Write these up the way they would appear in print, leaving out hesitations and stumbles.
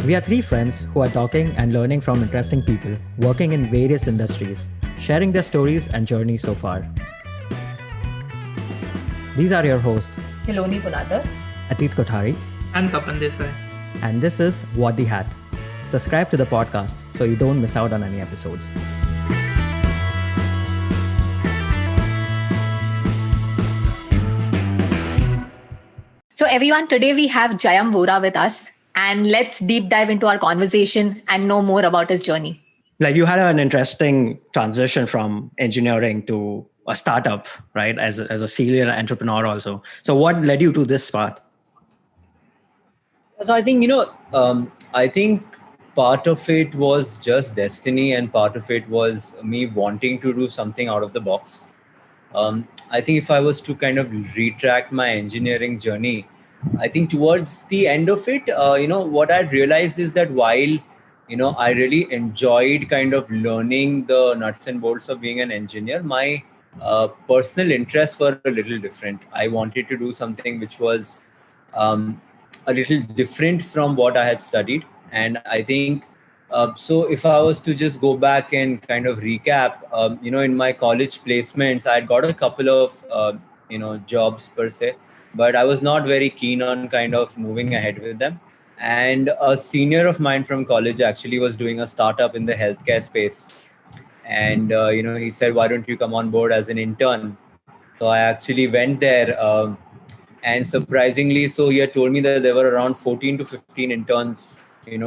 We are three friends who are talking and learning from interesting people working in various industries, sharing their stories and journeys so far. These are your hosts, Hiloni Punadar, Atit Kothari, and Tapan Desai. And this is What the Hat. Subscribe to the podcast so you don't miss out on any episodes. So everyone, today we have Jayam Vora with us, and let's deep dive into our conversation and know more about his journey. Like, you had an interesting transition from engineering to a startup, right? As a serial entrepreneur also. So what led you to this path? So I think, I think part of it was just destiny and part of it was me wanting to do something out of the box. I think if I was to kind of retract my engineering journey, I think towards the end of it, what I realized is that while, I really enjoyed kind of learning the nuts and bolts of being an engineer, my personal interests were a little different. I wanted to do something which was a little different from what I had studied. And I think, so if I was to just go back and kind of recap, in my college placements, I had got a couple of, jobs per se, but I was not very keen on kind of moving ahead with them. And a senior of mine from college actually was doing a startup in the healthcare space. And, he said, why don't you come on board as an intern? So I actually went there. And surprisingly, so he had told me that there were around 14 to 15 interns,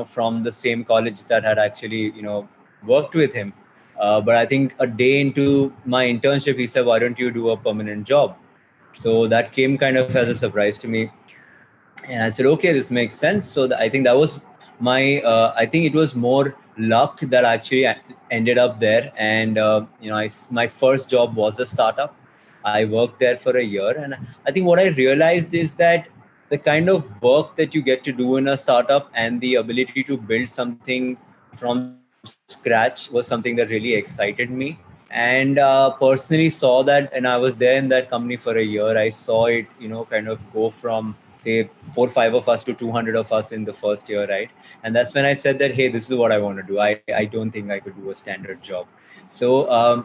from the same college that had actually, worked with him. But I think a day into my internship, he said, why don't you do a permanent job? So that came kind of as a surprise to me. And I said, okay, this makes sense. So I think that was my, I think it was more luck that actually ended up there. And, my first job was a startup. I worked there for a year. And I think what I realized is that the kind of work that you get to do in a startup and the ability to build something from scratch was something that really excited me. And personally saw that, and I was there in that company for a year. I saw it, kind of go from say 4-5 of us to 200 of us in the first year, right? And that's when I said that, hey, this is what I want to do. I don't think I could do a standard job. So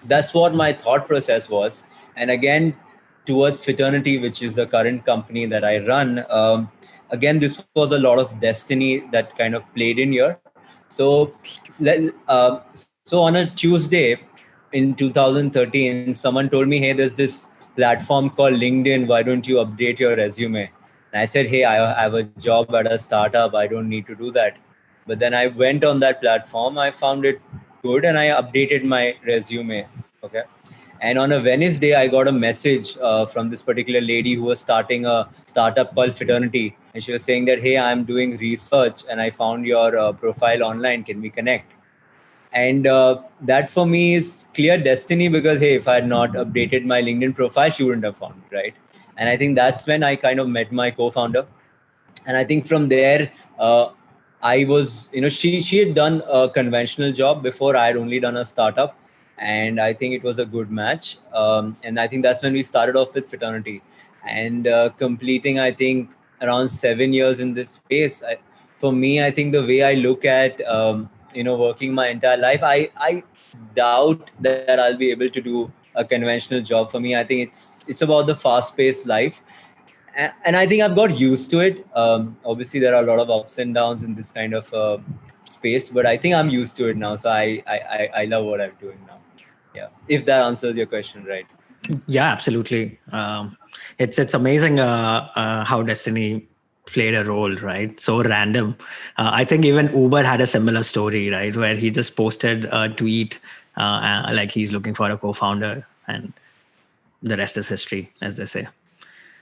that's what my thought process was. And again, towards Fraternity, which is the current company that I run, again, this was a lot of destiny that kind of played in here. So on a Tuesday in 2013, someone told me, hey, there's this platform called LinkedIn. Why don't you update your resume? And I said, hey, I have a job at a startup. I don't need to do that. But then I went on that platform. I found it good and I updated my resume. Okay. And on a Wednesday, I got a message from this particular lady who was starting a startup called Fraternity. And she was saying that, hey, I'm doing research and I found your profile online. Can we connect? And that for me is clear destiny because, hey, if I had not updated my LinkedIn profile, she wouldn't have found it, right? And I think that's when I kind of met my co-founder. And I think from there, I was, she had done a conventional job before. I had only done a startup. And I think it was a good match. And I think that's when we started off with Fraternity. And completing, I think, around 7 years in this space. For me, I think the way I look at, working my entire life, I doubt that I'll be able to do a conventional job. For me, I think it's about the fast-paced life. And I think I've got used to it. Obviously, there are a lot of ups and downs in this kind of space, but I think I'm used to it now. So I love what I'm doing now. Yeah, if that answers your question, right? Yeah, absolutely. It's amazing how destiny played a role, right? So random. I think even Uber had a similar story, right? Where he just posted a tweet like he's looking for a co-founder, and the rest is history, as they say.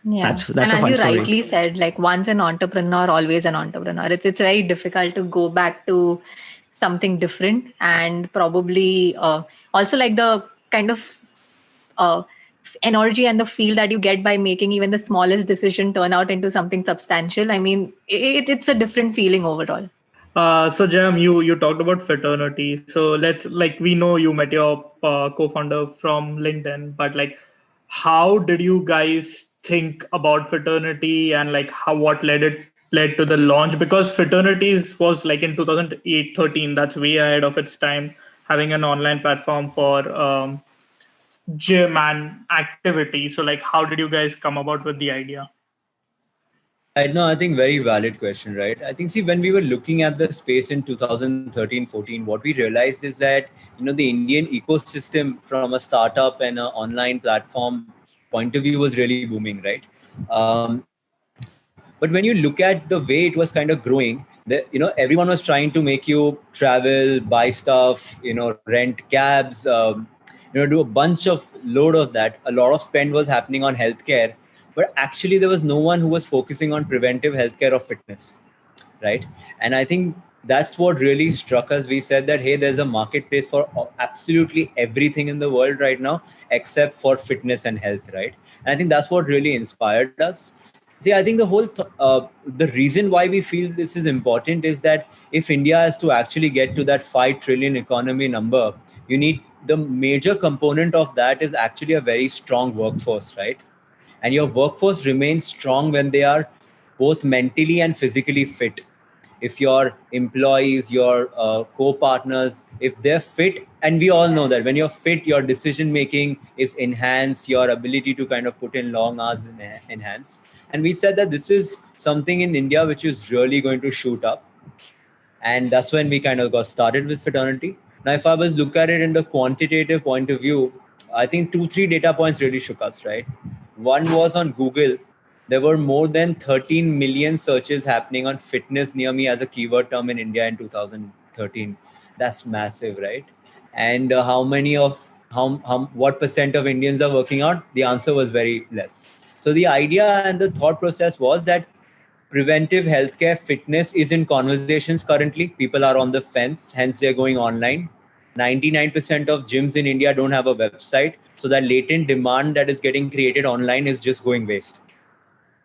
Yeah. That's and a as fun you story. rightly said, like once an entrepreneur, always an entrepreneur. It's very difficult to go back to something different, and probably also like the kind of energy and the feel that you get by making even the smallest decision turn out into something substantial. I mean, it's a different feeling overall. So Jam, you talked about Fraternity. So we know you met your co-founder from LinkedIn, but like, how did you guys think about Fraternity, and like what led it led to the launch? Because Fraternities was like in 2008-13, that's way ahead of its time, having an online platform for gym and activity. So like, how did you guys come about with the idea? I know, I think very valid question, right? I think, see, when we were looking at the space in 2013-14, what we realized is that, the Indian ecosystem from a startup and an online platform point of view was really booming, right? But when you look at the way it was kind of growing, everyone was trying to make you travel, buy stuff, rent cabs, do a bunch of load of that. A lot of spend was happening on healthcare, but actually there was no one who was focusing on preventive healthcare or fitness, right? And I think that's what really struck us. We said that, hey, there's a marketplace for absolutely everything in the world right now except for fitness and health, right? And I think that's what really inspired us. See, I think the reason why we feel this is important is that if India is to actually get to that 5 trillion economy number, you need, the major component of that is actually a very strong workforce, right? And your workforce remains strong when they are both mentally and physically fit. If your employees, your co-partners, if they're fit, and we all know that when you're fit, your decision making is enhanced, your ability to kind of put in long hours is enhanced. And we said that this is something in India which is really going to shoot up. And that's when we kind of got started with Fraternity. Now, if I was look at it in the quantitative point of view, I think 2-3 data points really shook us, right? One was on Google. There were more than 13 million searches happening on fitness near me as a keyword term in India in 2013. That's massive, right? And what percent of Indians are working out? The answer was very less. So the idea and the thought process was that preventive healthcare fitness is in conversations currently. People are on the fence, hence they're going online. 99% of gyms in India don't have a website. So that latent demand that is getting created online is just going waste.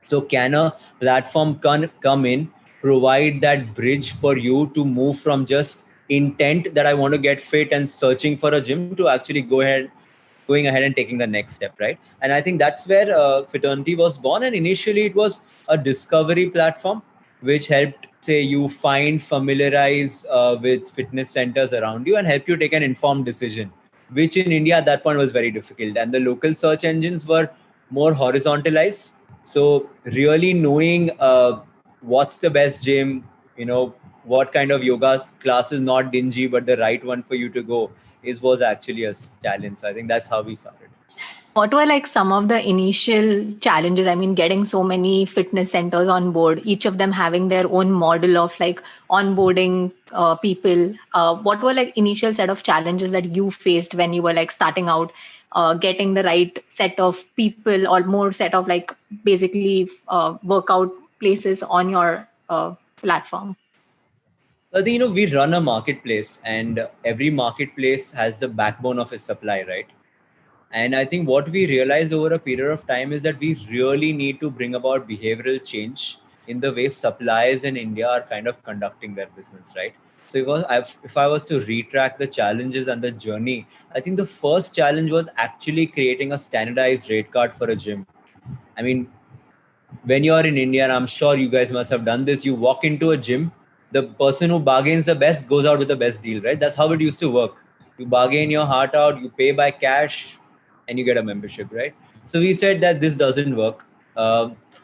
So can a platform come in, provide that bridge for you to move from just intent that I want to get fit and searching for a gym to actually going ahead and taking the next step, right? And I think that's where Fraternity was born. And initially it was a discovery platform which helped, say, you familiarize with fitness centers around you and help you take an informed decision, which in India at that point was very difficult. And the local search engines were more horizontalized. So really knowing what's the best gym, what kind of yoga class is not dingy, but the right one for you to go was actually a challenge. So I think that's how we started. What were like some of the initial challenges? I mean, getting so many fitness centers on board, each of them having their own model of like onboarding people. What were like initial set of challenges that you faced when you were like starting out, getting the right set of people or more set of like basically workout places on your platform? I think, we run a marketplace, and every marketplace has the backbone of its supply, right? And I think what we realized over a period of time is that we really need to bring about behavioral change in the way suppliers in India are kind of conducting their business, right? So if I was to retrack the challenges and the journey, I think the first challenge was actually creating a standardized rate card for a gym. I mean, when you're in India, and I'm sure you guys must have done this, you walk into a gym, the person who bargains the best goes out with the best deal, right? That's how it used to work. You bargain your heart out, you pay by cash, and you get a membership, right? So we said that this doesn't work.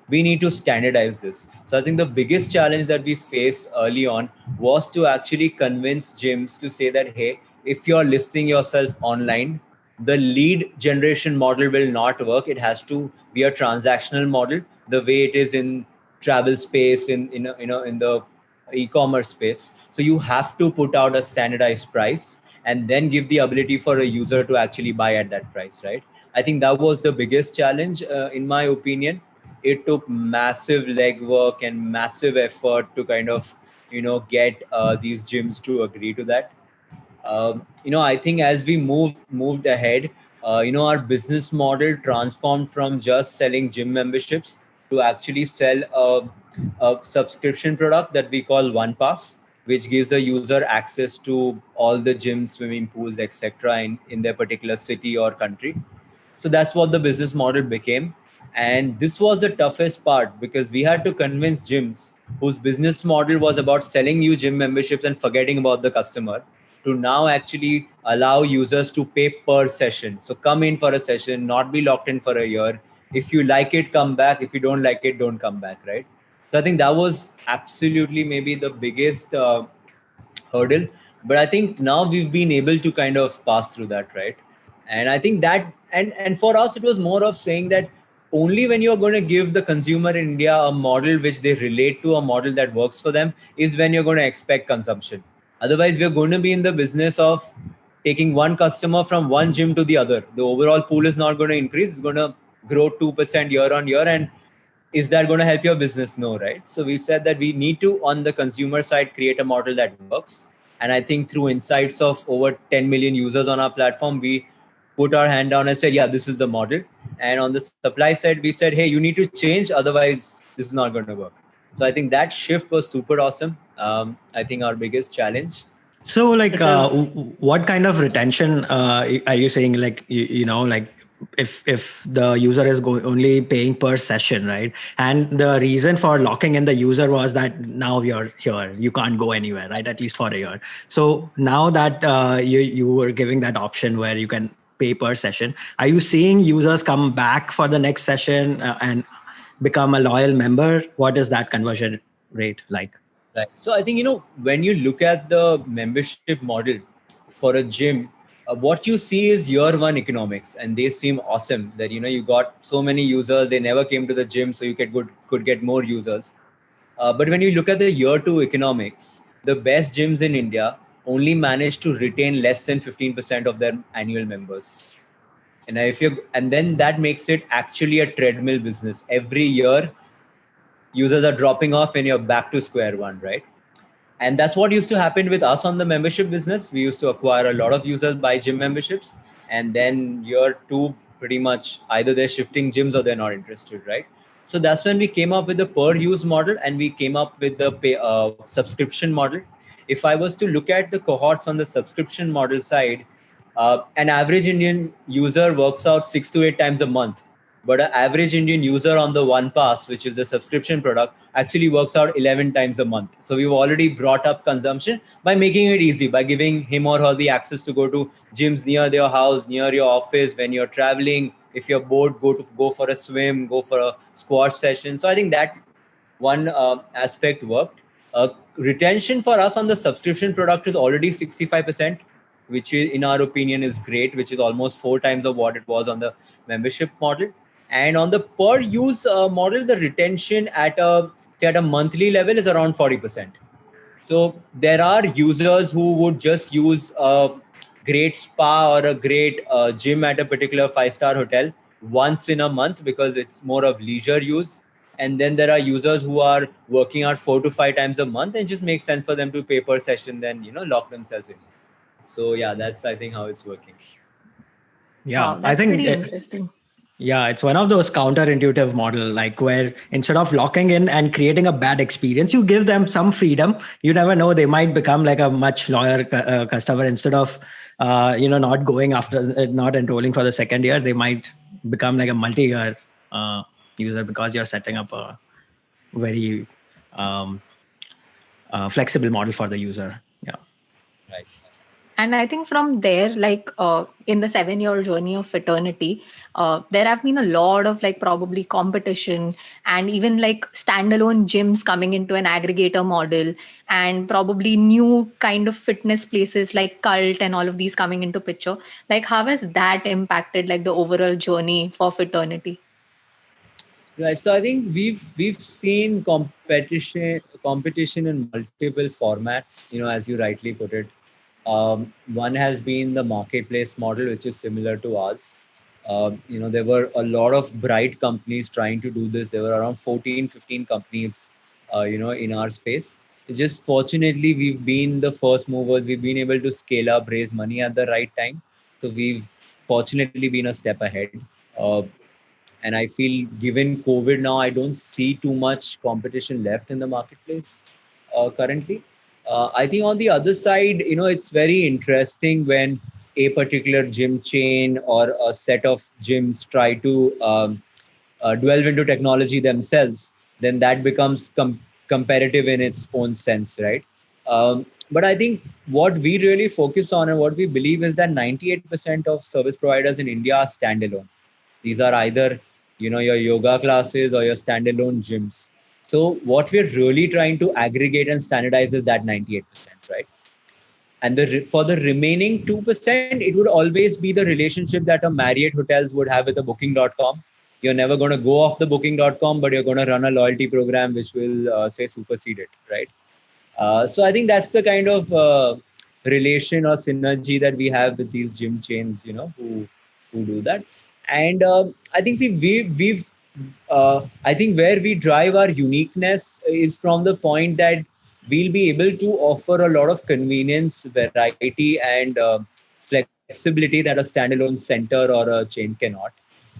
We need to standardize this. So I think the biggest challenge that we faced early on was to actually convince gyms to say that, hey, if you're listing yourself online, the lead generation model will not work. It has to be a transactional model, the way it is in travel space, in the e-commerce space. So you have to put out a standardized price and then give the ability for a user to actually buy at that price, right? I think that was the biggest challenge, in my opinion. It took massive legwork and massive effort to kind of, get these gyms to agree to that. I think as we moved ahead, our business model transformed from just selling gym memberships to actually sell a subscription product that we call One Pass, which gives a user access to all the gyms, swimming pools, etc. in their particular city or country. So that's what the business model became. And this was the toughest part because we had to convince gyms whose business model was about selling you gym memberships and forgetting about the customer to now actually allow users to pay per session. So come in for a session, not be locked in for a year. If you like it, come back. If you don't like it, don't come back, right? So I think that was absolutely maybe the biggest hurdle. But I think now we've been able to kind of pass through that, right? And I think that, and for us, it was more of saying that only when you're going to give the consumer in India a model which they relate to, a model that works for them, is when you're going to expect consumption. Otherwise, we're going to be in the business of taking one customer from one gym to the other. The overall pool is not going to increase. It's going to grow 2% year on year. And is that going to help your business? No, right? So we said that we need to, on the consumer side, create a model that works. And I think through insights of over 10 million users on our platform, we put our hand down and said, yeah, this is the model. And on the supply side, we said, hey, you need to change, otherwise this is not going to work. So I think that shift was super awesome. I think our biggest challenge. So like, It is- what kind of retention are you saying? Like, like if the user is only paying per session, right? And the reason for locking in the user was that now you're here, you can't go anywhere, right? At least for a year. So now that you were giving that option where you can pay per session, are you seeing users come back for the next session and become a loyal member? What is that conversion rate like? Right. So I think, when you look at the membership model for a gym, what you see is year one economics, and they seem awesome that, you got so many users, they never came to the gym, so you could get more users. But when you look at the year two economics, the best gyms in India only manage to retain less than 15% of their annual members. And then that makes it actually a treadmill business. Every year, users are dropping off and you're back to square one, right? And that's what used to happen with us on the membership business. We used to acquire a lot of users by gym memberships. And then year two, pretty much either they're shifting gyms or they're not interested, right? So that's when we came up with the per use model, and we came up with the subscription model. If I was to look at the cohorts on the subscription model side, an average Indian user works out 6 to 8 times a month. But an average Indian user on the OnePass, which is the subscription product, actually works out 11 times a month. So we've already brought up consumption by making it easy, by giving him or her the access to go to gyms near their house, near your office, when you're traveling. If you're bored, go for a swim, go for a squash session. So I think that one aspect worked. Retention for us on the subscription product is already 65%, which is, in our opinion, is great, which is almost 4 times of what it was on the membership model. And on the per use model, the retention at a monthly level is around 40%. So there are users who would just use a great spa or a great gym at a particular 5-star hotel once in a month because it's more of leisure use. And then there are users who are working out 4 to 5 times a month, and it just makes sense for them to pay per session, then, lock themselves in. So yeah, that's, I think, how it's working. Yeah, Wow, that's I think pretty interesting. Yeah, it's one of those counterintuitive model, like where instead of locking in and creating a bad experience, you give them some freedom. You never know; they might become like a much loyal customer instead of, not going after, not enrolling for the second year. They might become like a multi-year user because you're setting up a very flexible model for the user. Yeah. Right. And I think from there, like in the 7-year journey of Fiternity, there have been a lot of like probably competition and even like standalone gyms coming into an aggregator model, and probably new kind of fitness places like Cult and all of these coming into picture. Like how has that impacted like the overall journey for Fiternity? Right. So I think we've seen competition in multiple formats. As you rightly put it, one has been the marketplace model, which is similar to ours. There were a lot of bright companies trying to do this. There were around 14, 15 companies, in our space. Just fortunately, we've been the first movers. We've been able to scale up, raise money at the right time. So we've fortunately been a step ahead. And I feel given COVID now, I don't see too much competition left in the marketplace currently. I think on the other side, it's very interesting when a particular gym chain or a set of gyms try to delve into technology themselves, then that becomes comparative in its own sense, right? But I think what we really focus on and what we believe is that 98% of service providers in India are standalone. These are either, your yoga classes or your standalone gyms. So what we're really trying to aggregate and standardize is that 98%, right? And for the remaining 2%, it would always be the relationship that a Marriott hotels would have with a booking.com. You're never going to go off the booking.com, but you're going to run a loyalty program which will say supersede it, right? So I think that's the kind of relation or synergy that we have with these gym chains, who do that. And I think, see, we've I think where we drive our uniqueness is from the point that we'll be able to offer a lot of convenience, variety, and flexibility that a standalone center or a chain cannot.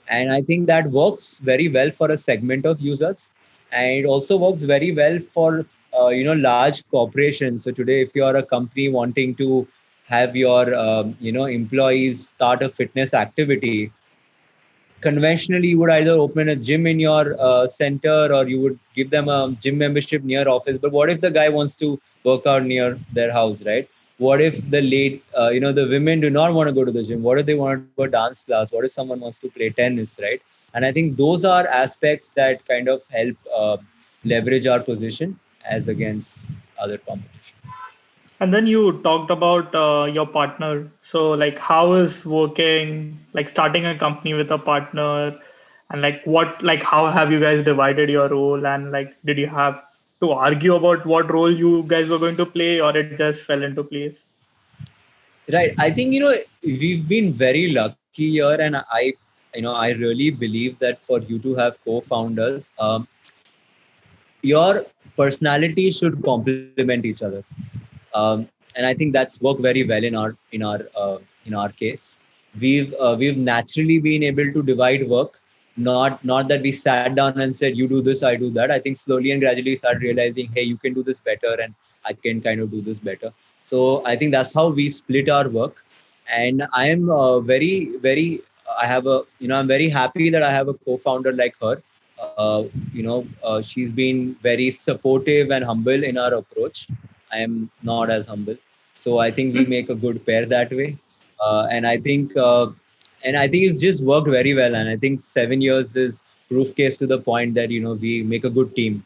And I think that works very well for a segment of users, and it also works very well for large corporations. So today, if you're a company wanting to have your employees start a fitness activity, conventionally you would either open a gym in your center, or you would give them a gym membership near office. But what if the guy wants to work out near their house, right? What if the women do not want to go to the gym? What if they want to go dance class? What if someone wants to play tennis, right? And I think those are aspects that kind of help leverage our position as against other competition. And then you talked about your partner. So like, how is working, like starting a company with a partner, and how have you guys divided your role? And like, did you have to argue about what role you guys were going to play, or it just fell into place? Right. I think, we've been very lucky here, and I really believe that for you to have co-founders, your personality should complement each other. And I think that's worked very well in our case. We've naturally been able to divide work. Not that we sat down and said, you do this, I do that. I think slowly and gradually started realizing, hey, you can do this better, and I can kind of do this better. So I think that's how we split our work. And I am very, very. I have I'm very happy that I have a co-founder like her. She's been very supportive and humble in our approach. I am not as humble. So I think we make a good pair that way. And I think it's just worked very well. And I think 7 years is proof case to the point that, we make a good team.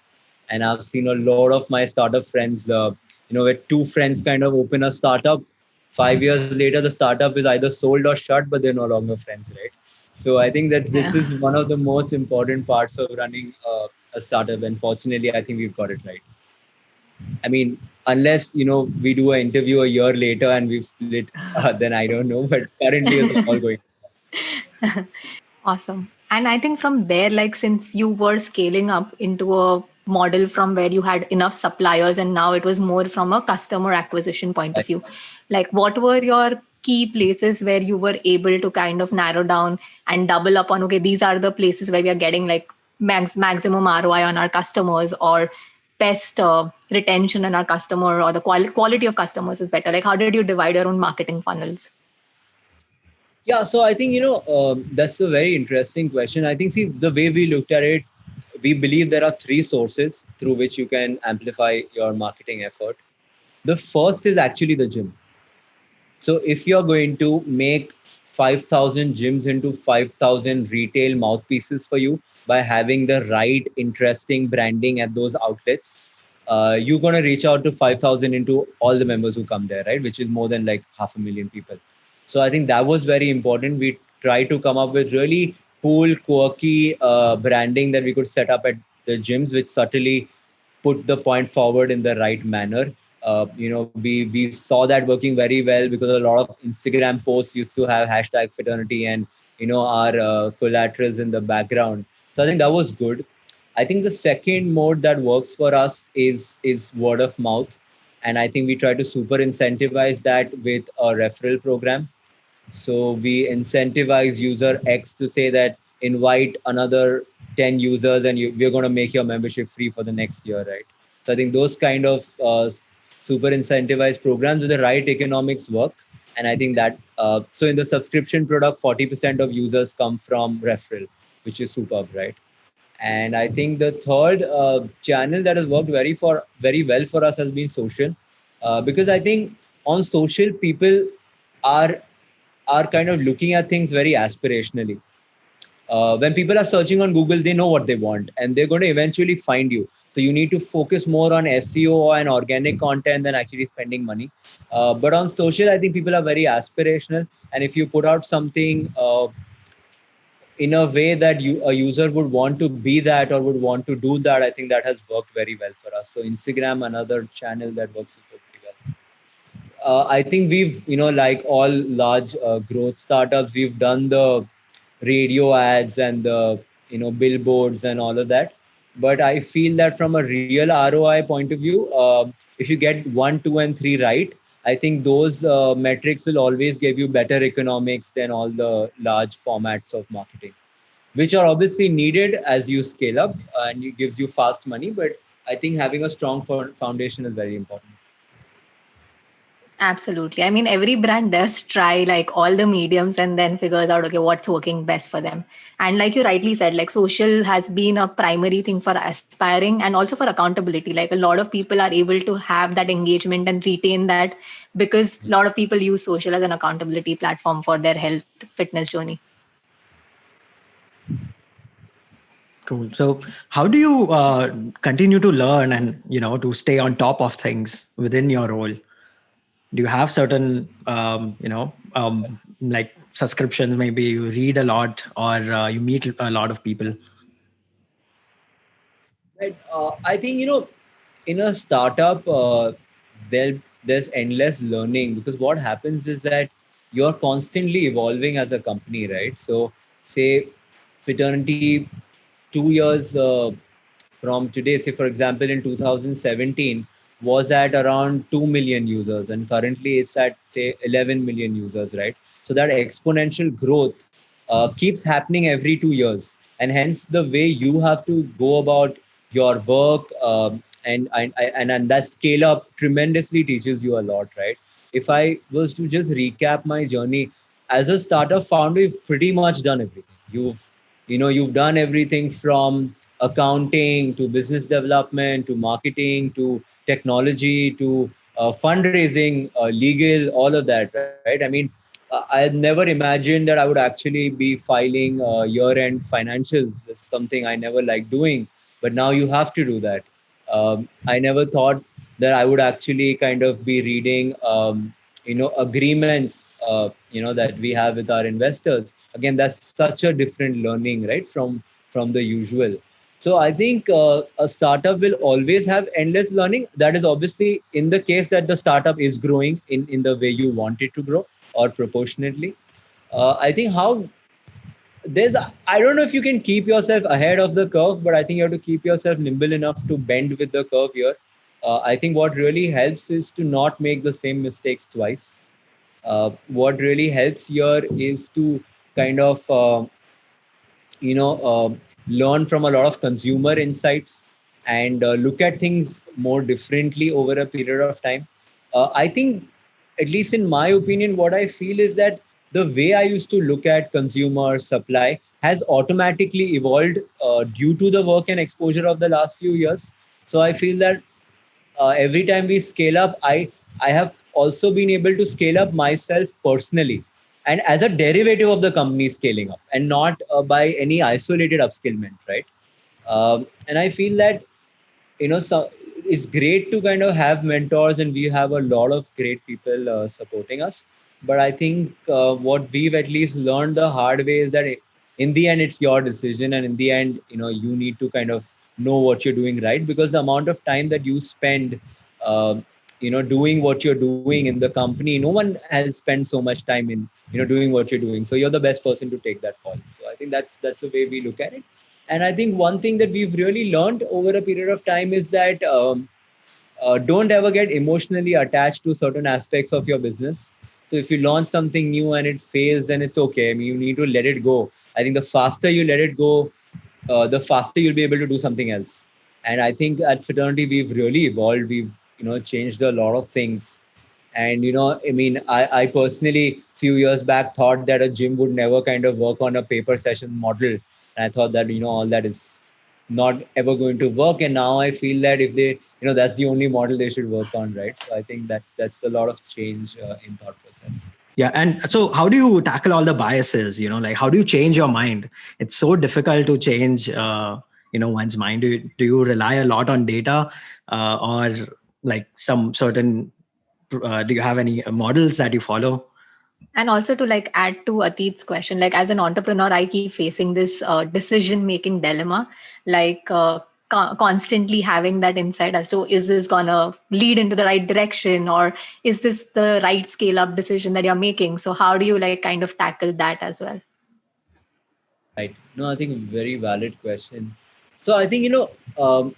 And I've seen a lot of my startup friends, where two friends kind of open a startup. 5 years later, the startup is either sold or shut, but they're no longer friends, right? So I think that this is one of the most important parts of running a startup. And fortunately, I think we've got it right. I mean, unless, we do an interview a year later and we've split, then I don't know. But currently, it's all going. Awesome. And I think from there, like, since you were scaling up into a model from where you had enough suppliers and now it was more from a customer acquisition point of view, like, what were your key places where you were able to kind of narrow down and double up on, okay, these are the places where we are getting like maximum ROI on our customers, or best retention on our customer, or the quality of customers is better? Like, how did you divide your own marketing funnels? Yeah, so I think, that's a very interesting question. I think, see, the way we looked at it, we believe there are 3 sources through which you can amplify your marketing effort. The first is actually the gym. So if you're going to make 5,000 gyms into 5,000 retail mouthpieces for you by having the right, interesting branding at those outlets, you're going to reach out to 5,000 into all the members who come there, right? Which is more than like 500,000 people. So I think that was very important. We tried to come up with really cool, quirky branding that we could set up at the gyms, which subtly put the point forward in the right manner. We saw that working very well because a lot of Instagram posts used to have #fraternity and, our collaterals in the background. So I think that was good. I think the second mode that works for us is word of mouth. And I think we try to super incentivize that with a referral program. So we incentivize user X to say that invite another 10 users and we're going to make your membership free for the next year, right? So I think those kind of super incentivized programs with the right economics work. And I think that, so in the subscription product, 40% of users come from referral, which is superb, right? And I think the third channel that has worked very well for us has been social, because I think on social people are kind of looking at things very aspirationally. When people are searching on Google, they know what they want and they're going to eventually find you. So you need to focus more on SEO and organic content than actually spending money. But on social, I think people are very aspirational. And if you put out something in a way that a user would want to be that or would want to do that, I think that has worked very well for us. So Instagram, another channel that works super pretty well. I think we've, like all large growth startups, we've done the radio ads and the billboards and all of that. But I feel that from a real ROI point of view, if you get 1, 2, and 3 right, I think those metrics will always give you better economics than all the large formats of marketing, which are obviously needed as you scale up and it gives you fast money. But I think having a strong foundation is very important. Absolutely. I mean, every brand does try like all the mediums and then figures out, okay, what's working best for them. And like you rightly said, like social has been a primary thing for aspiring and also for accountability. Like a lot of people are able to have that engagement and retain that because a lot of people use social as an accountability platform for their health fitness journey. Cool. So how do you continue to learn and, to stay on top of things within your role? Do you have certain, like subscriptions? Maybe you read a lot or you meet a lot of people. Right. I think, in a startup, there's endless learning, because what happens is that you're constantly evolving as a company, right? So say Fiternity 2 years from today, say for example in 2017 was at around 2 million users, and currently it's at say 11 million users, right? So that exponential growth keeps happening every 2 years, and hence the way you have to go about your work, and that scale up tremendously teaches you a lot, right? If I was to just recap my journey as a startup founder, you've pretty much done everything. You've done everything from accounting to business development to marketing to technology to fundraising, legal, all of that, right? I mean, I had never imagined that I would actually be filing year-end financials. This is something I never liked doing, but now you have to do that. I never thought that I would actually kind of be reading, agreements, that we have with our investors. Again, that's such a different learning, right, from the usual. So I think a startup will always have endless learning. That is obviously in the case that the startup is growing in the way you want it to grow or proportionately. I think I don't know if you can keep yourself ahead of the curve, but I think you have to keep yourself nimble enough to bend with the curve here. I think what really helps is to not make the same mistakes twice. What really helps here is to kind of, learn from a lot of consumer insights and look at things more differently over a period of time. I think, at least in my opinion, what I feel is that the way I used to look at consumer supply has automatically evolved due to the work and exposure of the last few years. So I feel that every time we scale up, I have also been able to scale up myself personally and as a derivative of the company scaling up, and not by any isolated upskillment, right? And I feel that so it's great to kind of have mentors, and we have a lot of great people supporting us. But I think what we've at least learned the hard way is that in the end it's your decision, and in the end you need to kind of know what you're doing, right? Because the amount of time that you spend uh, doing what you're doing in the company, no one has spent so much time in doing what you're doing. So you're the best person to take that call. So I think that's the way we look at it. And I think one thing that we've really learned over a period of time is that don't ever get emotionally attached to certain aspects of your business. So if you launch something new and it fails, then it's okay. I mean, you need to let it go. I think the faster you let it go, the faster you'll be able to do something else. And I think at Fiternity, we've really evolved. We've changed a lot of things. And I mean, I personally few years back thought that a gym would never kind of work on a paper session model. And I thought that all that is not ever going to work. And now I feel that if they, that's the only model they should work on, right? So I think that's a lot of change in thought process. Yeah. And so how do you tackle all the biases? Like how do you change your mind? It's so difficult to change, one's mind. Do you rely a lot on data or like some certain, do you have any models that you follow? And also to like add to Atit's question, like as an entrepreneur, I keep facing this decision-making dilemma, like constantly having that insight as to, is this gonna lead into the right direction, or is this the right scale-up decision that you're making? So how do you like kind of tackle that as well? Right. No, I think very valid question. So I think, so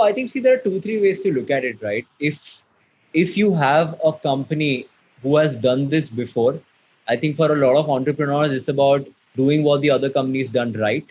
I think, see, there are 2-3 ways to look at it, right? If you have a company who has done this before, I think for a lot of entrepreneurs, it's about doing what the other company's done right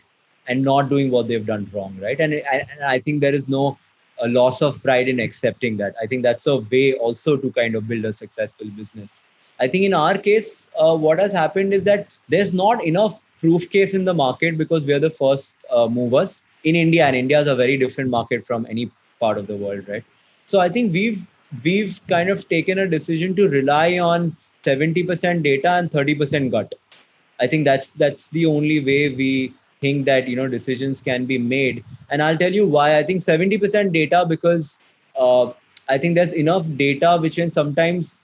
and not doing what they've done wrong, right? And I think there is no loss of pride in accepting that. I think that's a way also to kind of build a successful business. I think in our case, what has happened is that there's not enough proof case in the market because we are the first movers in India, and India is a very different market from any part of the world, right? So I think we've kind of taken a decision to rely on 70% data and 30% gut. I think that's the only way we think that decisions can be made. And I'll tell you why. I think 70% data because I think there's enough data which can sometimes,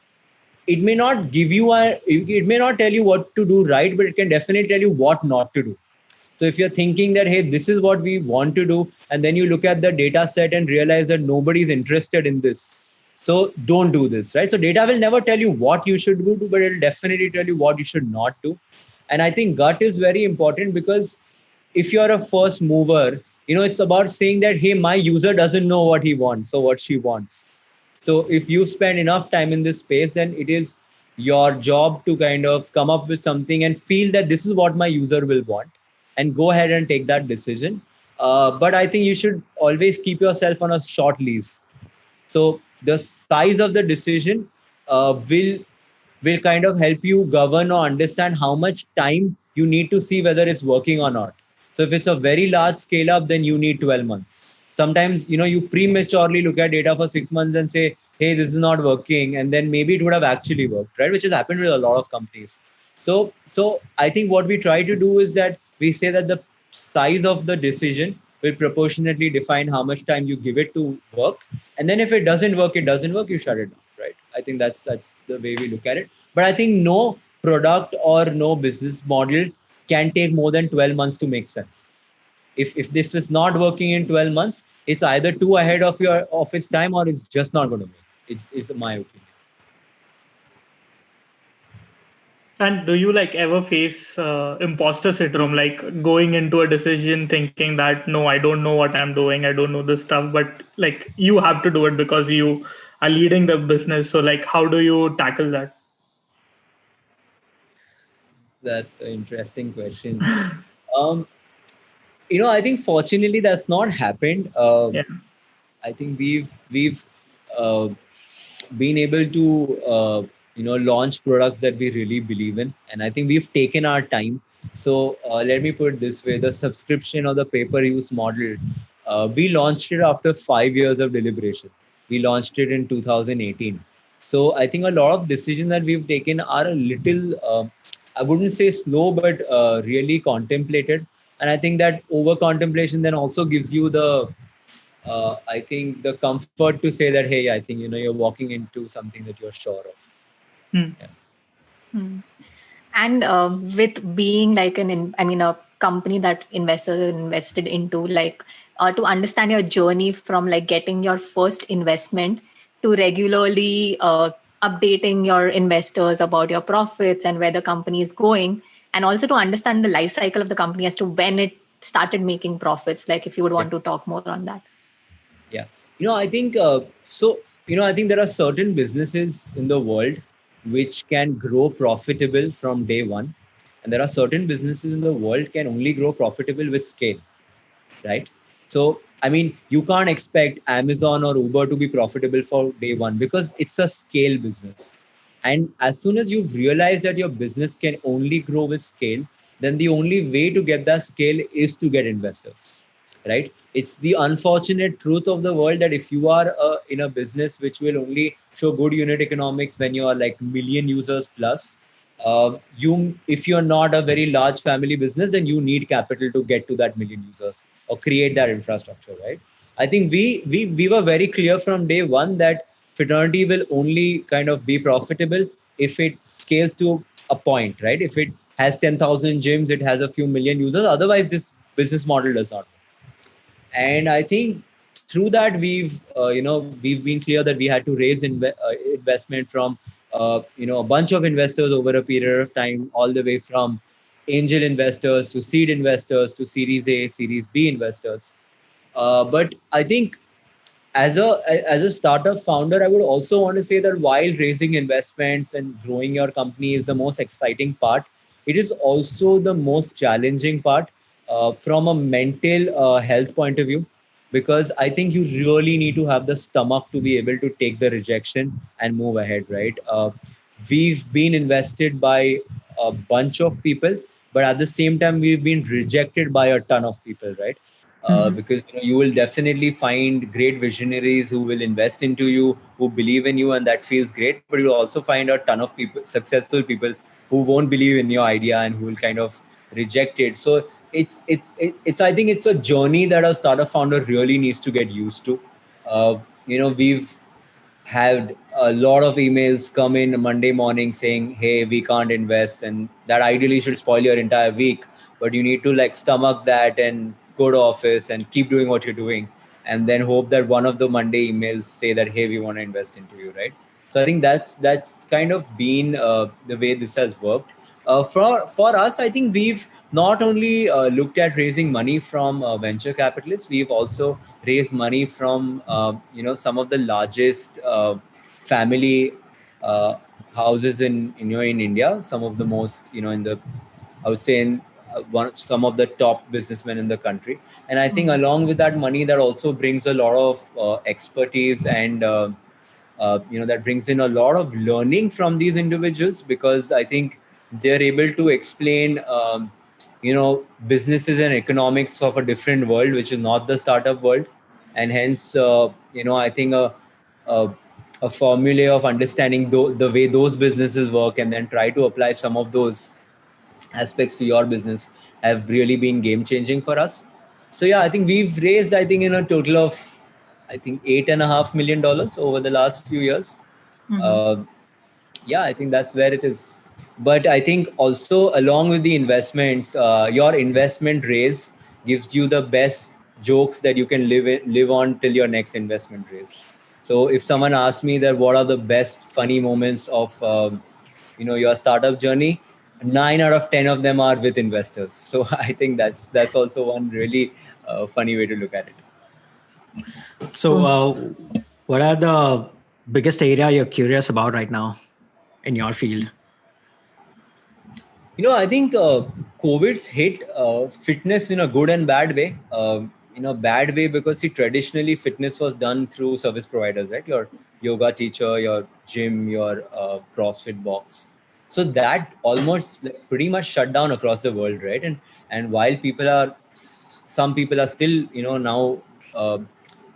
it may not give you it may not tell you what to do right, but it can definitely tell you what not to do. So if you're thinking that, hey, this is what we want to do, and then you look at the data set and realize that nobody's interested in this, so don't do this, right? So data will never tell you what you should do, but it'll definitely tell you what you should not do. And I think gut is very important because if you're a first mover, it's about saying that, hey, my user doesn't know what he wants or what she wants. So if you spend enough time in this space, then it is your job to kind of come up with something and feel that this is what my user will want and go ahead and take that decision. But I think you should always keep yourself on a short leash. So the size of the decision will kind of help you govern or understand how much time you need to see whether it's working or not. So if it's a very large scale up, then you need 12 months. Sometimes, you prematurely look at data for 6 months and say, hey, this is not working. And then maybe it would have actually worked, right? Which has happened with a lot of companies. So I think what we try to do is that we say that the size of the decision will proportionately define how much time you give it to work. And then if it doesn't work, you shut it down, right? I think that's the way we look at it. But I think no product or no business model can take more than 12 months to make sense. If this is not working in 12 months, it's either too ahead of your office time or it's just not going to make. It's my opinion. And do you like ever face imposter syndrome, like going into a decision thinking that, no, I don't know what I'm doing, I don't know this stuff, but like you have to do it because you are leading the business. So like, how do you tackle that? That's an interesting question. I think fortunately that's not happened. Yeah. I think we've been able to launch products that we really believe in, and I think we've taken our time. So let me put it this way: the subscription or the pay-per-use model, we launched it after 5 years of deliberation. We launched it in 2018. So I think a lot of decisions that we've taken are a little, I wouldn't say slow, but really contemplated. And I think that over contemplation then also gives you the I think the comfort to say that, hey, I think you're walking into something that you're sure of. Hmm. And with being like a company that investors invested into, like to understand your journey from like getting your first investment to regularly updating your investors about your profits and where the company is going, and also to understand the life cycle of the company as to when it started making profits. Like if you would want to talk more on that. Yeah. I think I think there are certain businesses in the world which can grow profitable from day one. And there are certain businesses in the world can only grow profitable with scale, right? So, I mean, you can't expect Amazon or Uber to be profitable for day one because it's a scale business. And as soon as you've realized that your business can only grow with scale, then the only way to get that scale is to get investors. right? It's the unfortunate truth of the world that if you are in a business which will only show good unit economics when you are like million users plus, if you're not a very large family business, then you need capital to get to that million users or create that infrastructure, right? I think we were very clear from day one that fraternity will only kind of be profitable if it scales to a point, right? If it has 10,000 gyms, it has a few million users. Otherwise, this business model does not. And I think through that we've been clear that we had to raise investment from a bunch of investors over a period of time, all the way from angel investors to seed investors to Series A, Series B investors. But I think as a startup founder, I would also want to say that while raising investments and growing your company is the most exciting part, it is also the most challenging part from a mental health point of view, because I think you really need to have the stomach to be able to take the rejection and move ahead, right? We've been invested by a bunch of people, but at the same time, we've been rejected by a ton of people, right? Because you will definitely find great visionaries who will invest into you, who believe in you, and that feels great. But you'll also find a ton of people, successful people, who won't believe in your idea and who will kind of reject it. So it's I think it's a journey that a startup founder really needs to get used to. We've had a lot of emails come in Monday morning saying, hey, we can't invest, and that ideally should spoil your entire week. But you need to like stomach that and go to office and keep doing what you're doing, and then hope that one of the Monday emails say that, hey, we want to invest into you, right? So I think that's kind of been the way this has worked. For us, I think we've not only looked at raising money from venture capitalists, we've also raised money from some of the largest family houses in India, some of the most in the, I would say, in some of the top businessmen in the country. And I think along with that money, that also brings a lot of expertise and that brings in a lot of learning from these individuals, because I think they're able to explain businesses and economics of a different world, which is not the startup world. And hence I think a, a formula of understanding the way those businesses work, and then try to apply some of those aspects to your business, have really been game changing for us. So yeah, I think we've raised, I think, in a total of, I think, $8.5 million over the last few years. Yeah, I think that's where it is. But I think also along with the investments, your investment raise gives you the best jokes that you can live on till your next investment raise. So if someone asks me that what are the best funny moments of your startup journey, 9 out of 10 of them are with investors. So I think that's also one really funny way to look at it. So what are the biggest area you're curious about right now in your field? I think COVID's hit fitness in a good and bad way. In a bad way because traditionally fitness was done through service providers, right? Your yoga teacher, your gym, your CrossFit box. So that almost pretty much shut down across the world, right? And while some people are still now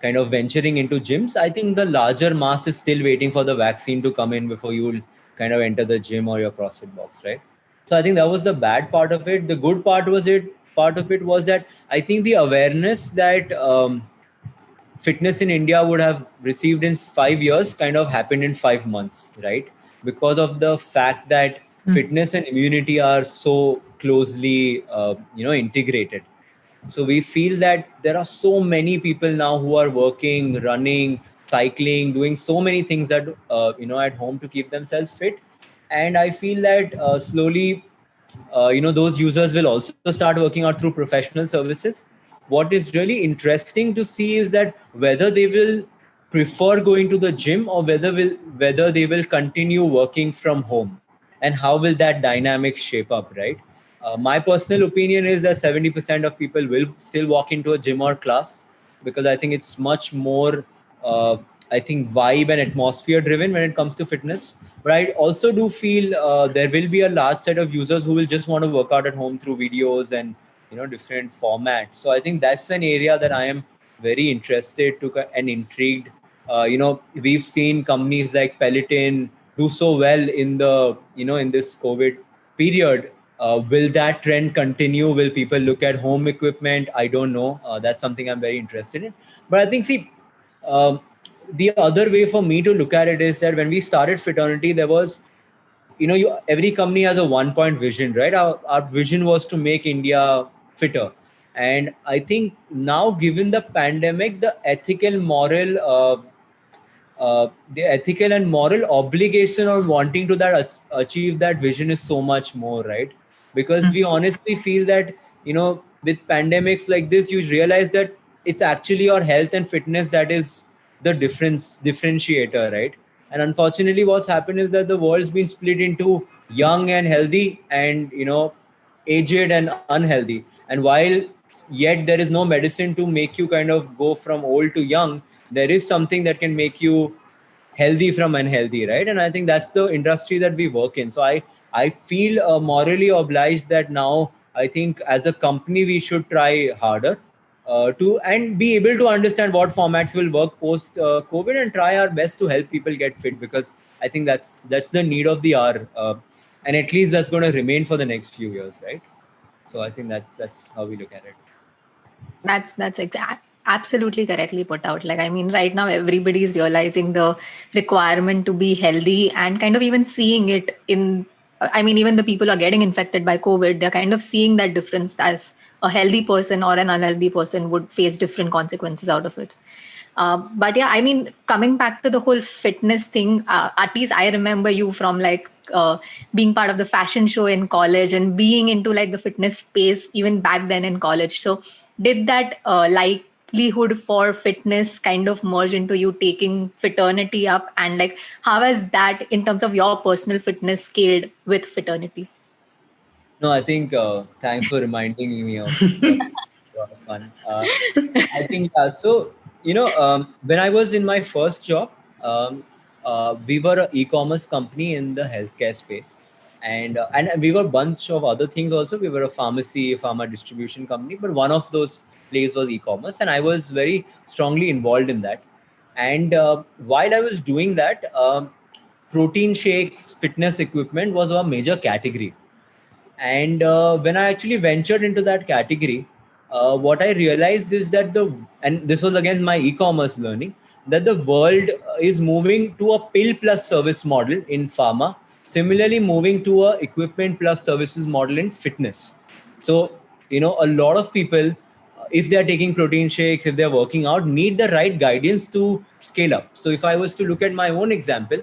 kind of venturing into gyms, I think the larger mass is still waiting for the vaccine to come in before you will kind of enter the gym or your CrossFit box, right? So I think that was the bad part of it. The good part of it was that I think the awareness that fitness in India would have received in 5 years kind of happened in 5 months, right? Because of the fact that fitness and immunity are so closely, integrated. So we feel that there are so many people now who are working, running, cycling, doing so many things that at home to keep themselves fit. And I feel that slowly, those users will also start working out through professional services. What is really interesting to see is that whether they will prefer going to the gym or whether they will continue working from home, and how will that dynamic shape up, right? My personal opinion is that 70% of people will still walk into a gym or class, because I think it's much more I think vibe and atmosphere driven when it comes to fitness. But I also do feel there will be a large set of users who will just want to work out at home through videos and different formats. So I think that's an area that I am very interested to and intrigued. We've seen companies like Peloton do so well in the in this COVID period. Will that trend continue? Will people look at home equipment? I don't know. That's something I'm very interested in. But I think, see, um, the other way for me to look at it is that when we started Fraternity, there was, every company has a 1 point vision, right? Our vision was to make India fitter. And I think now, given the pandemic, the ethical and moral obligation on wanting to achieve that vision is so much more, right? Because we honestly feel that, with pandemics like this, you realize that it's actually your health and fitness that is the differentiator, right? And unfortunately, what's happened is that the world's been split into young and healthy, and aged and unhealthy. And while yet there is no medicine to make you kind of go from old to young, there is something that can make you healthy from unhealthy, right? And I think that's the industry that we work in. So I feel morally obliged that now I think as a company we should try harder to and be able to understand what formats will work post COVID, and try our best to help people get fit, because I think that's the need of the hour, and at least that's going to remain for the next few years, right? So I think that's how we look at it. That's absolutely correctly put out. Like, I mean, right now everybody is realizing the requirement to be healthy, and kind of even seeing it in, I mean, even the people who are getting infected by COVID, they're kind of seeing that difference, as a healthy person or an unhealthy person would face different consequences out of it. But yeah, I mean, coming back to the whole fitness thing, at least I remember you from like being part of the fashion show in college and being into like the fitness space even back then in college. So did that likelihood for fitness kind of merge into you taking fraternity up? And like, how has that in terms of your personal fitness scaled with fraternity? No, I think thanks for reminding me of a lot of fun. I think so. When I was in my first job, we were an e-commerce company in the healthcare space, and we were a bunch of other things also. We were a pharma distribution company, but one of those plays was e-commerce, and I was very strongly involved in that. And while I was doing that, protein shakes, fitness equipment was a major category. And when I actually ventured into that category, what I realized is that and this was again my e-commerce learning, that the world is moving to a pill plus service model in pharma, similarly moving to a equipment plus services model in fitness. So, a lot of people, if they're taking protein shakes, if they're working out, need the right guidance to scale up. So if I was to look at my own example,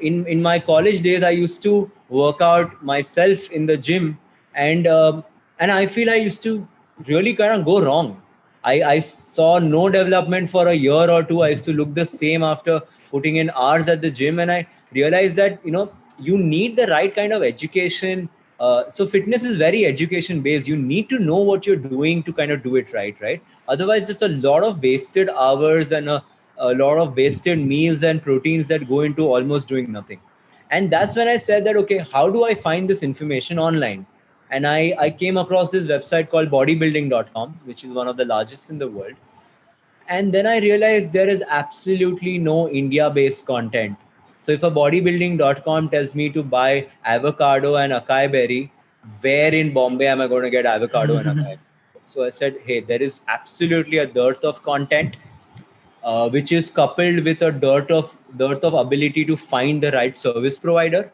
in my college days, I used to work out myself in the gym, and I feel I used to really kind of go wrong. I saw no development for a year or two. I used to look the same after putting in hours at the gym, and I realized that you need the right kind of education. So fitness is very education based. You need to know what you're doing to kind of do it right? Otherwise, there's a lot of wasted hours and a lot of wasted meals and proteins that go into almost doing nothing. And that's when I said that, okay, how do I find this information online? And I came across this website called bodybuilding.com, which is one of the largest in the world. And then I realized there is absolutely no India-based content. So if a bodybuilding.com tells me to buy avocado and acai berry, where in Bombay am I going to get avocado and acai? So I said, hey, there is absolutely a dearth of content, which is coupled with a dearth of ability to find the right service provider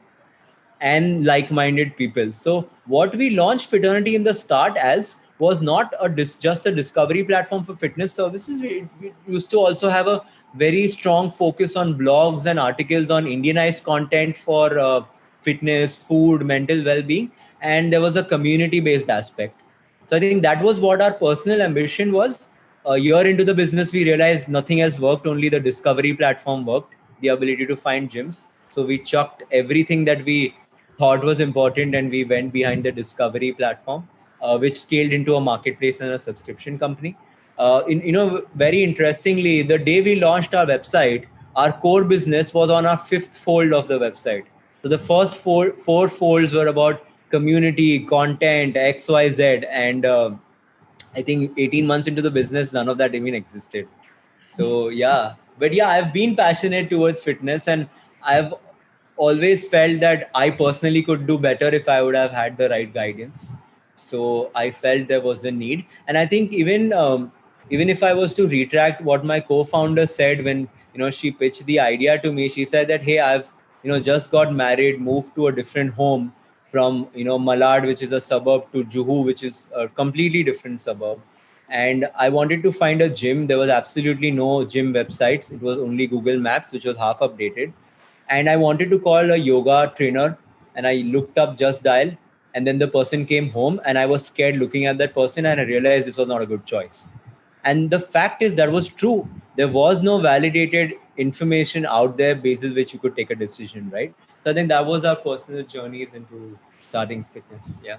and like-minded people. So what we launched Fraternity in the start as was not just a discovery platform for fitness services. We used to also have a very strong focus on blogs and articles on Indianized content for fitness, food, mental well-being, and there was a community-based aspect. So I think that was what our personal ambition was. A year into the business, we realized nothing else worked, only the discovery platform worked, the ability to find gyms. So we chucked everything that we thought was important, and we went behind the discovery platform, which scaled into a marketplace and a subscription company. Very interestingly, the day we launched our website, our core business was on our fifth fold of the website. So the first four folds were about community, content, XYZ, and I think 18 months into the business, none of that even existed. So yeah, but yeah, I've been passionate towards fitness, and I've always felt that I personally could do better if I would have had the right guidance. So I felt there was a need, and I think even if I was to retract what my co-founder said when she pitched the idea to me, she said that, hey, I've just got married, moved to a different home from Malad, which is a suburb, to Juhu, which is a completely different suburb. And I wanted to find a gym. There was absolutely no gym websites. It was only Google Maps, which was half updated. And I wanted to call a yoga trainer, and I looked up Just Dial, and then the person came home, and I was scared looking at that person, and I realized this was not a good choice. And the fact is that was true. There was no validated information out there basis which you could take a decision, right? So I think that was our personal journeys into starting fitness. Yeah.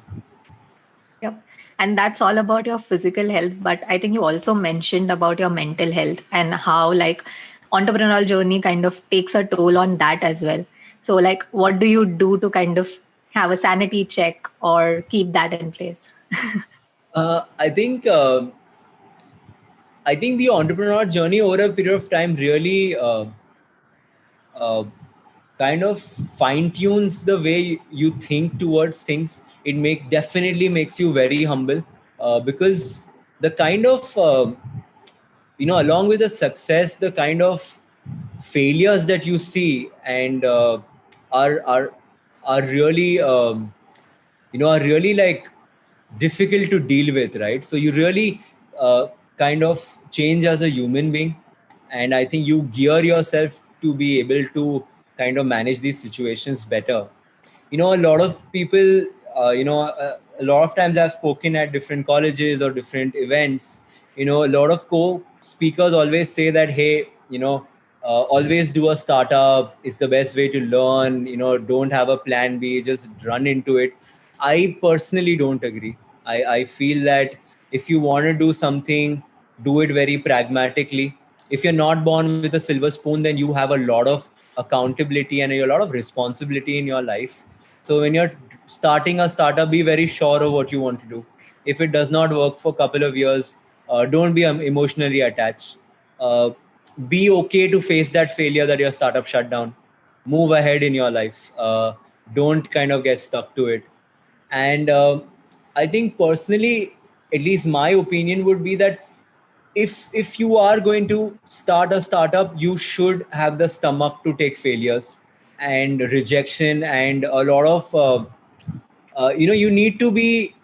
Yep. And that's all about your physical health. But I think you also mentioned about your mental health and how like entrepreneurial journey kind of takes a toll on that as well. So like, what do you do to kind of have a sanity check or keep that in place? I think the entrepreneurial journey over a period of time really kind of fine tunes the way you think towards things. It definitely makes you very humble, because the kind of along with the success, the kind of failures that you see and are really are really like difficult to deal with, right? So you really kind of change as a human being, and I think you gear yourself to be able to kind of manage these situations better. A lot of people, a lot of times I've spoken at different colleges or different events. A lot of co-speakers always say that, hey, always do a startup. It's the best way to learn. Don't have a plan B, just run into it. I personally don't agree. I feel that if you want to do something, do it very pragmatically. If you're not born with a silver spoon, then you have a lot of accountability and a lot of responsibility in your life. So when you're starting a startup, be very sure of what you want to do. If it does not work for a couple of years, don't be emotionally attached. Be okay to face that failure that your startup shut down. Move ahead in your life. Don't kind of get stuck to it. And I think personally, at least my opinion would be that if you are going to start a startup, you should have the stomach to take failures and rejection and a lot of you need to be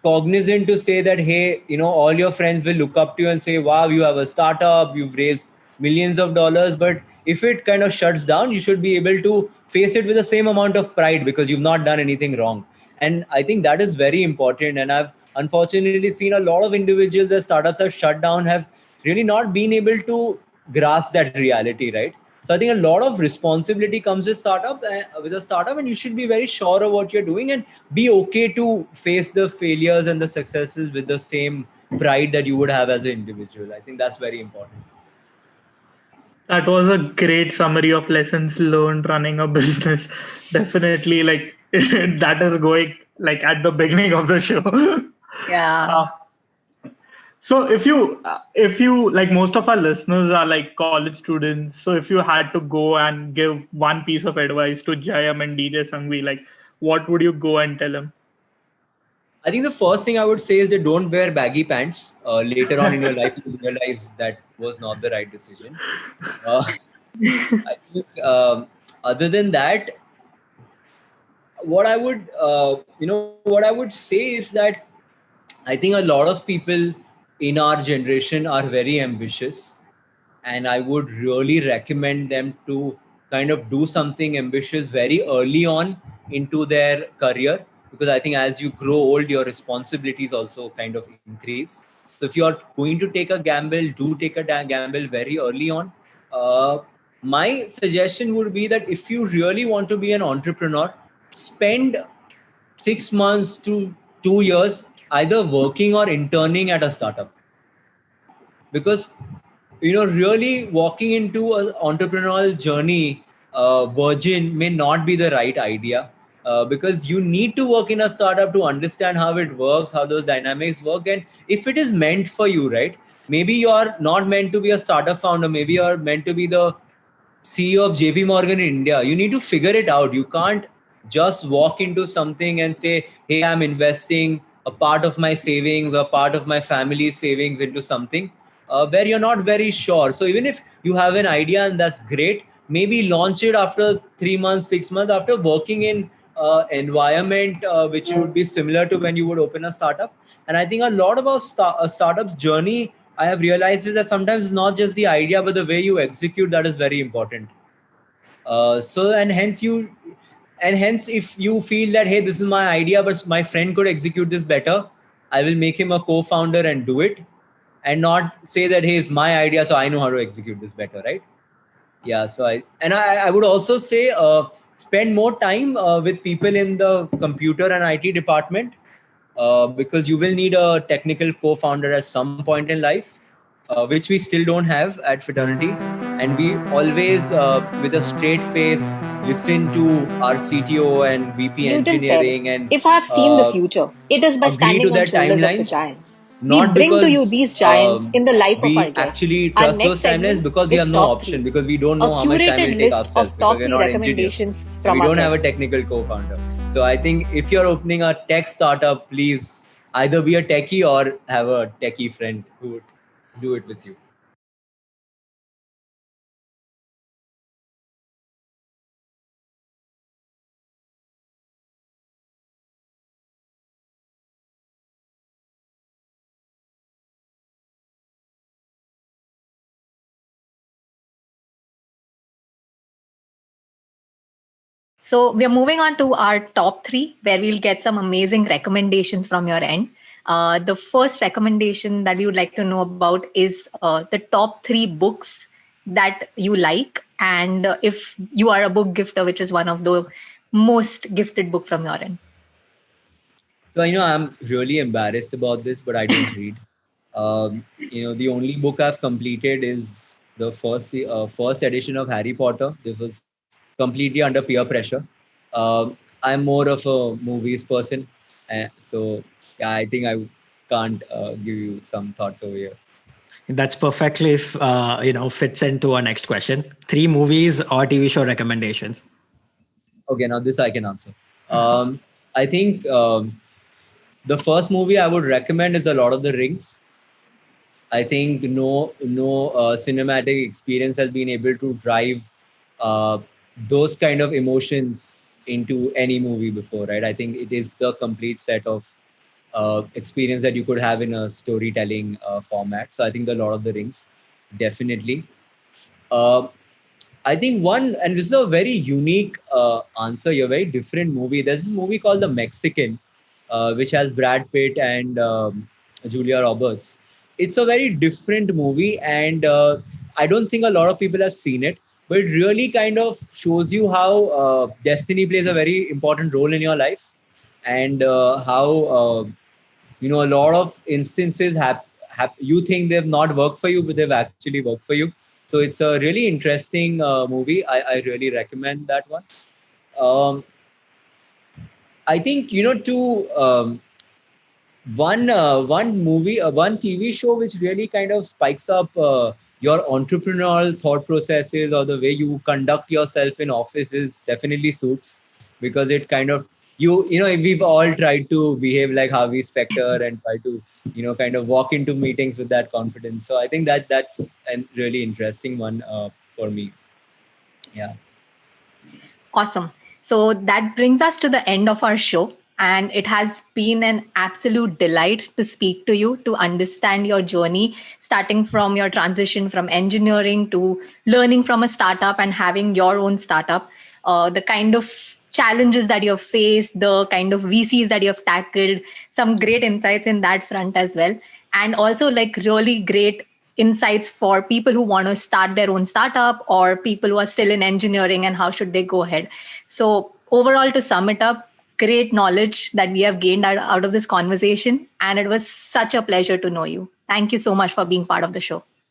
cognizant to say that, hey, all your friends will look up to you and say, wow, you have a startup, you've raised millions of dollars. But if it kind of shuts down, you should be able to face it with the same amount of pride because you've not done anything wrong. And I think that is very important. And I've unfortunately seen a lot of individuals that startups have shut down have really not been able to grasp that reality, right? So I think a lot of responsibility comes with a startup, and you should be very sure of what you're doing and be okay to face the failures and the successes with the same pride that you would have as an individual. I think that's very important. That was a great summary of lessons learned running a business. Definitely, like that is going like at the beginning of the show. Yeah. So if you like, most of our listeners are like college students. So if you had to go and give one piece of advice to Jayam and DJ Sangvi, like what would you go and tell them? I think the first thing I would say is that don't wear baggy pants. Later on in your life, you realize that was not the right decision. I think other than that, what I would say is that I think a lot of people in our generation are very ambitious, and I would really recommend them to kind of do something ambitious very early on into their career, because I think as you grow old, your responsibilities also kind of increase. So if you are going to take a gamble, do take a gamble very early on. My suggestion would be that if you really want to be an entrepreneur, spend 6 months to 2 years either working or interning at a startup, because really walking into an entrepreneurial journey virgin may not be the right idea. because you need to work in a startup to understand how it works, how those dynamics work, and if it is meant for you, right? Maybe you're not meant to be a startup founder. Maybe you're meant to be the CEO of JP Morgan in India. You need to figure it out. You can't just walk into something and say, hey, I'm investing a part of my savings or part of my family's savings into something where you're not very sure. So even if you have an idea and that's great, maybe launch it after 3 months, 6 months, after working in environment which would be similar to when you would open a startup. And I think a lot about a startup's journey, I have realized, is that sometimes it's not just the idea, but the way you execute that is very important. And hence, if you feel that, hey, this is my idea, but my friend could execute this better, I will make him a co-founder and do it, and not say that, hey, it's my idea, so I know how to execute this better, right? Yeah. So I would also say spend more time with people in the computer and IT department. Because you will need a technical co-founder at some point in life, which we still don't have at Fraternity. And we always, with a straight face, listen to our CTO and VP Newton said, engineering and if I have seen the future, it is by agree to standing on their shoulders of the timelines. giants. Not We bring to you because these giants in the life of our we guests. actually Our trust those next timelines, segment because we is have no top option, 3. because we don't A know how much time curated we'll take list ourselves, of because top we're 3 not engineers. recommendations from We our don't have a guests. technical co-founder. So I think if you're opening a tech startup, please either be a techie or have a techie friend who would do it with you. So we are moving on to our top 3, where we'll get some amazing recommendations from your end. The first recommendation that we would like to know about is the top 3 books that you like, and if you are a book gifter, which is one of the most gifted book from your end. So I'm really embarrassed about this, but I don't read. The only book I've completed is the first edition of Harry Potter. This was completely under peer pressure. I'm more of a movies person, so yeah, I think I can't give you some thoughts over here. That's perfectly fits into our next question. 3 movies or TV show recommendations. Okay, now this I can answer. I think the first movie I would recommend is The Lord of the Rings. I think no cinematic experience has been able to drive uh, those kind of emotions into any movie before, right? I think it is the complete set of experience that you could have in a storytelling format. So I think The Lord of the Rings, definitely. Uh, I think one, and this is a very unique answer, a very different movie. There's this movie called The Mexican, which has Brad Pitt and Julia Roberts. It's a very different movie, and I don't think a lot of people have seen it, but it really kind of shows you how destiny plays a very important role in your life, and how a lot of instances you think they've not worked for you, but they've actually worked for you. So it's a really interesting movie. I really recommend that one. um, I think to one movie, one TV show which really kind of spikes up your entrepreneurial thought processes, or the way you conduct yourself in offices, definitely Suits, because it kind of we've all tried to behave like Harvey Specter and try to kind of walk into meetings with that confidence. So I think that's a really interesting one for me. Yeah. Awesome. So that brings us to the end of our show. And it has been an absolute delight to speak to you, to understand your journey, starting from your transition from engineering to learning from a startup and having your own startup, the kind of challenges that you have faced, the kind of VCs that you have tackled, some great insights in that front as well. And also, like, really great insights for people who want to start their own startup or people who are still in engineering and how should they go ahead. So overall, to sum it up, great knowledge that we have gained out of this conversation, and it was such a pleasure to know you. Thank you so much for being part of the show.